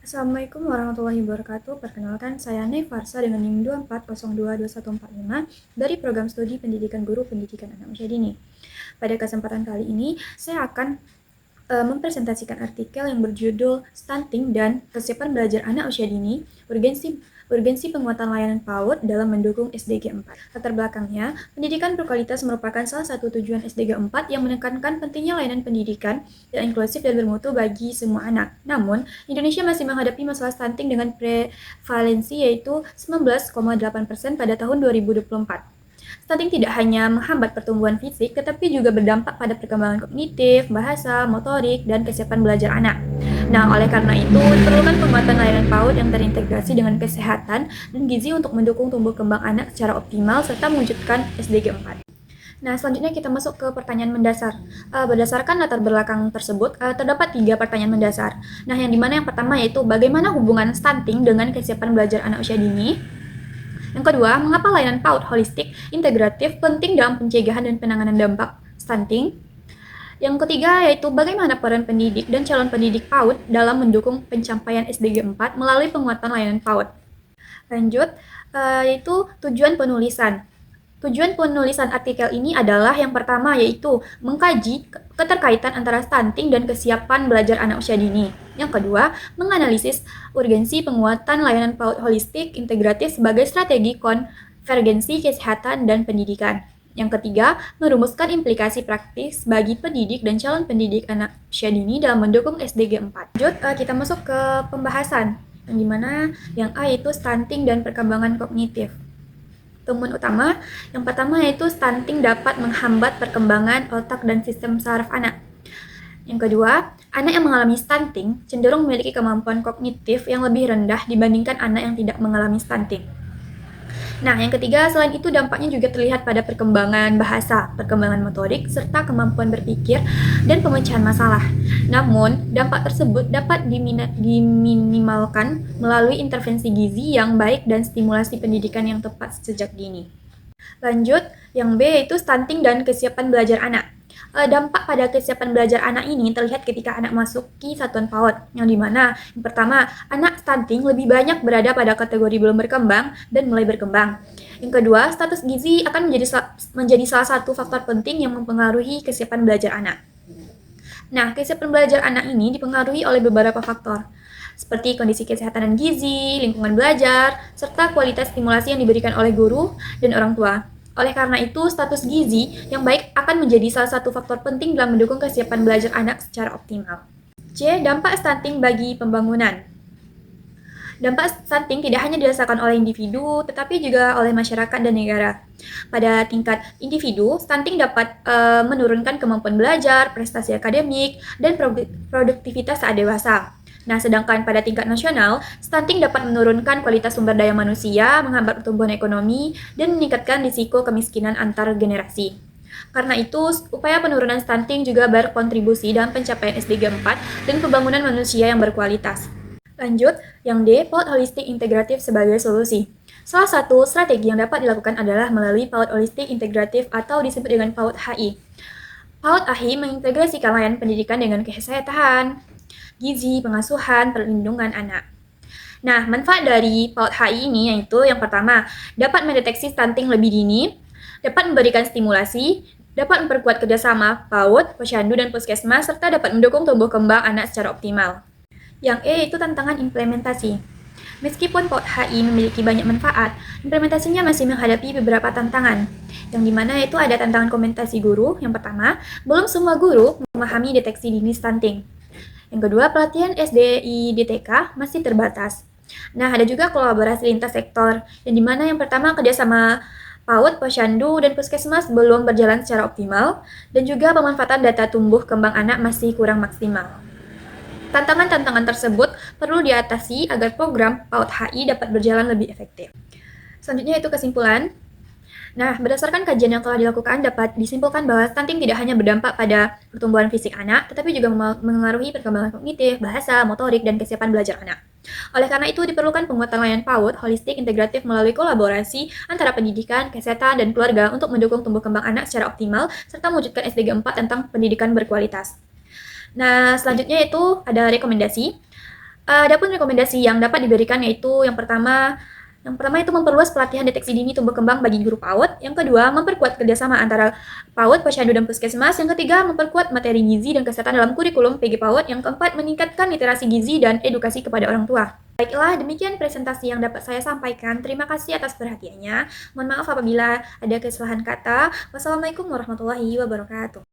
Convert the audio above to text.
Assalamualaikum warahmatullahi wabarakatuh. Perkenalkan, saya Nefarsa dengan NIM 24022145 dari Program Studi Pendidikan Guru Pendidikan Anak Usia Dini. Pada kesempatan kali ini, saya akan mempresentasikan artikel yang berjudul Stunting dan Kesiapan Belajar Anak Usia Dini, Urgensi Penguatan Layanan PAUD dalam Mendukung SDG 4. Latar belakangnya, pendidikan berkualitas merupakan salah satu tujuan SDG 4 yang menekankan pentingnya layanan pendidikan yang inklusif dan bermutu bagi semua anak. Namun, Indonesia masih menghadapi masalah stunting dengan prevalensi yaitu 19,8% pada tahun 2024. Stunting tidak hanya menghambat pertumbuhan fisik, tetapi juga berdampak pada perkembangan kognitif, bahasa, motorik, dan kesiapan belajar anak. Nah, oleh karena itu, diperlukan penguatan layanan PAUD yang terintegrasi dengan kesehatan dan gizi untuk mendukung tumbuh kembang anak secara optimal serta mewujudkan SDG 4. Nah, selanjutnya kita masuk ke pertanyaan mendasar. Berdasarkan latar belakang tersebut, terdapat 3 pertanyaan mendasar. Nah, yang dimana yang pertama yaitu bagaimana hubungan stunting dengan kesiapan belajar anak usia dini? Yang kedua, mengapa layanan PAUD holistik integratif penting dalam pencegahan dan penanganan dampak stunting? Yang ketiga yaitu bagaimana peran pendidik dan calon pendidik PAUD dalam mendukung pencapaian SDG 4 melalui penguatan layanan PAUD. Lanjut, yaitu tujuan penulisan. Tujuan penulisan artikel ini adalah yang pertama yaitu mengkaji keterkaitan antara stunting dan kesiapan belajar anak usia dini. Yang kedua, menganalisis urgensi penguatan layanan PAUD holistik integratif sebagai strategi konvergensi kesehatan dan pendidikan. Yang ketiga, merumuskan implikasi praktis bagi pendidik dan calon pendidik anak usia dini dalam mendukung SDG 4. Lanjut, kita masuk ke pembahasan, yang dimana yang A yaitu stunting dan perkembangan kognitif. Temuan utama, yang pertama yaitu stunting dapat menghambat perkembangan otak dan sistem saraf anak. Yang kedua, anak yang mengalami stunting cenderung memiliki kemampuan kognitif yang lebih rendah dibandingkan anak yang tidak mengalami stunting. Nah, yang ketiga, selain itu dampaknya juga terlihat pada perkembangan bahasa, perkembangan motorik, serta kemampuan berpikir dan pemecahan masalah. Namun, dampak tersebut dapat diminimalkan melalui intervensi gizi yang baik dan stimulasi pendidikan yang tepat sejak dini. Lanjut, yang B yaitu stunting dan kesiapan belajar anak. Dampak pada kesiapan belajar anak ini terlihat ketika anak masuki satuan PAUD, yang dimana yang pertama, anak stunting lebih banyak berada pada kategori belum berkembang dan mulai berkembang. Yang kedua, status gizi akan menjadi salah satu faktor penting yang mempengaruhi kesiapan belajar anak. Nah, kesiapan belajar anak ini dipengaruhi oleh beberapa faktor, seperti kondisi kesehatan dan gizi, lingkungan belajar, serta kualitas stimulasi yang diberikan oleh guru dan orang tua. Oleh karena itu, status gizi yang baik akan menjadi salah satu faktor penting dalam mendukung kesiapan belajar anak secara optimal. C. Dampak stunting bagi pembangunan. Dampak stunting tidak hanya dirasakan oleh individu, tetapi juga oleh masyarakat dan negara. Pada tingkat individu, stunting dapat menurunkan kemampuan belajar, prestasi akademik, dan produktivitas saat dewasa. Nah, sedangkan pada tingkat nasional, stunting dapat menurunkan kualitas sumber daya manusia, menghambat pertumbuhan ekonomi, dan meningkatkan risiko kemiskinan antar generasi. Karena itu, upaya penurunan stunting juga berkontribusi dalam pencapaian SDG 4 dan pembangunan manusia yang berkualitas. Lanjut, yang D, PAUD holistik integratif sebagai solusi. Salah satu strategi yang dapat dilakukan adalah melalui PAUD holistik integratif atau disebut dengan PAUD HI. PAUD HI mengintegrasikan layanan pendidikan dengan kesehatan, gizi, pengasuhan, perlindungan anak. Nah, manfaat dari PAUD HI ini yaitu yang pertama, dapat mendeteksi stunting lebih dini, dapat memberikan stimulasi, dapat memperkuat kerjasama PAUD, posyandu, dan puskesmas, serta dapat mendukung tumbuh kembang anak secara optimal. Yang E itu tantangan implementasi. Meskipun PAUD HI memiliki banyak manfaat, implementasinya masih menghadapi beberapa tantangan, yang dimana itu ada tantangan komunikasi guru. Yang pertama, belum semua guru memahami deteksi dini stunting. Yang kedua, pelatihan SDI DTK masih terbatas. Nah, ada juga kolaborasi lintas sektor, yang dimana yang pertama kerjasama PAUD, posyandu, dan puskesmas belum berjalan secara optimal, dan juga pemanfaatan data tumbuh kembang anak masih kurang maksimal. Tantangan-tantangan tersebut perlu diatasi agar program PAUD HI dapat berjalan lebih efektif. Selanjutnya itu kesimpulan. Nah, berdasarkan kajian yang telah dilakukan dapat disimpulkan bahwa stunting tidak hanya berdampak pada pertumbuhan fisik anak, tetapi juga mengaruhi perkembangan kognitif, bahasa, motorik, dan kesiapan belajar anak. Oleh karena itu, diperlukan penguatan layanan PAUD holistik integratif melalui kolaborasi antara pendidikan, kesehatan, dan keluarga untuk mendukung tumbuh kembang anak secara optimal, serta mewujudkan SDG 4 tentang pendidikan berkualitas. Nah, selanjutnya itu ada rekomendasi. Adapun rekomendasi yang dapat diberikan yaitu yang pertama itu memperluas pelatihan deteksi dini tumbuh kembang bagi guru PAUD. Yang kedua, memperkuat kerjasama antara PAUD, Posyandu, dan Puskesmas. Yang ketiga, memperkuat materi gizi dan kesehatan dalam kurikulum PG PAUD. Yang keempat, meningkatkan literasi gizi dan edukasi kepada orang tua. Baiklah, demikian presentasi yang dapat saya sampaikan. Terima kasih atas perhatiannya. Mohon maaf apabila ada kesalahan kata. Wassalamualaikum warahmatullahi wabarakatuh.